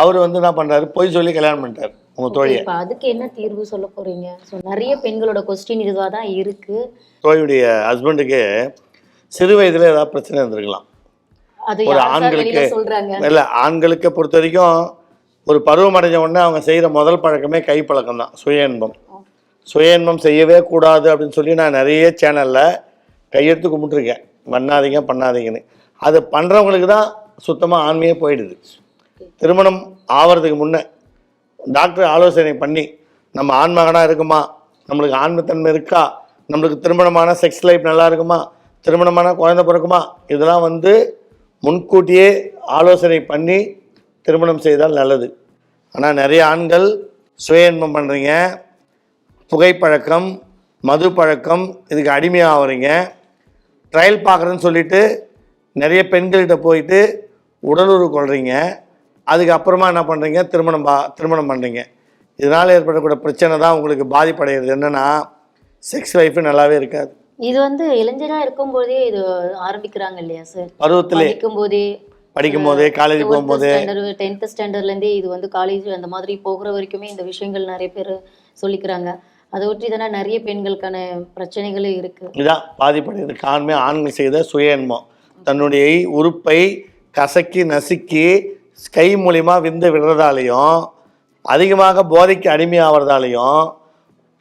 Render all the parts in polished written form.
அவர் வந்து என்ன பண்ணுறாரு, பொய் சொல்லி கல்யாணம் பண்ணிட்டார் உங்கள் தோழியை. இப்போ அதுக்கு என்ன தீர்வு சொல்ல போறீங்க? ஸோ நிறைய பெண்களோட கொஸ்டின் இதுவாக தான் இருக்கு. தோழியுடைய ஹஸ்பண்டுக்கு சிறு வயதில் ஏதாவது பிரச்சனை இருந்திருக்கலாம். அது ஒரு யார் சார் ஆண்களுக்கு வெளியில சொல்றாங்க? இல்லை, ஆண்களுக்கு பொறுத்த வரைக்கும் ஒரு பருவம் அடைஞ்ச உடனே அவங்க செய்கிற முதல் பழக்கமே கைப்பழக்கம் தான், சுய இன்பம். சுய இன்பம் செய்யவே கூடாது அப்படின்னு சொல்லி நான் நிறைய சேனலில் கையெடுத்து கும்பிட்டுருக்கேன், பண்ணாதீங்க பண்ணாதீங்கன்னு. அது பண்ணுறவங்களுக்கு தான் சுத்தமாக ஆண்மையே போயிடுது. திருமணம் ஆகிறதுக்கு முன்னே டாக்டர் ஆலோசனை பண்ணி நம்ம ஆண்மகனாக இருக்குமா, நம்மளுக்கு ஆண்மைத்தன்மை இருக்கா, நம்மளுக்கு திருமணமான செக்ஸ் லைஃப் நல்லா இருக்குமா, திருமணமான குழந்தை பிறக்குமா, இதெல்லாம் வந்து முன்கூட்டியே ஆலோசனை பண்ணி திருமணம் செய்தால் நல்லது. ஆனால் நிறைய ஆண்கள் சுய இன்பம் பண்ணுறீங்க, புகைப்பழக்கம், மது பழக்கம், இதுக்கு அடிமையாகிறீங்க. ட்ரையல் பார்க்குறேன்னு சொல்லிவிட்டு நிறைய பெண்கள்கிட்ட போயிட்டு உடலுறவு கொள்கிறீங்க. அதுக்கப்புறமா என்ன பண்ணுறீங்க, திருமணம் பண்ணுறீங்க. இதனால் ஏற்படக்கூடிய பிரச்சனை தான் உங்களுக்கு பாதிப்படைகிறது. என்னென்னா செக்ஸ் லைஃபு நல்லாவே இருக்காது. இது வந்து இளைஞராக இருக்கும்போதே இது ஆரம்பிக்கிறாங்க இல்லையா சார்? பருவத்திலே படிக்கும்போதே காலேஜ் போகும்போது 10th ஸ்டாண்டர்ட்லேருந்தே இது வந்து காலேஜ் அந்த மாதிரி போகிற வரைக்குமே இந்த விஷயங்கள் நிறைய பேர் சொல்லிக்கிறாங்க. அதை ஒட்டி தானே நிறைய பெண்களுக்கான பிரச்சனைகளும் இருக்கு. இதுதான் பாதிப்படைகிறது. காரணமே ஆண்கள் செய்த சுய இன்பம். தன்னுடைய உறுப்பை கசக்கி நசுக்கி கை மூலிமா விந்து விடுறதாலையும் அதிகமாக போதைக்கு அடிமையாகிறதாலையும்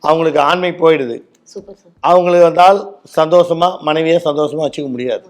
அவங்களுக்கு ஆண்மை போயிடுது. Super sir. அவங்களுக்கு வந்தால் சந்தோஷமாக மனைவியை சந்தோஷமாக வச்சுக்க முடியாது.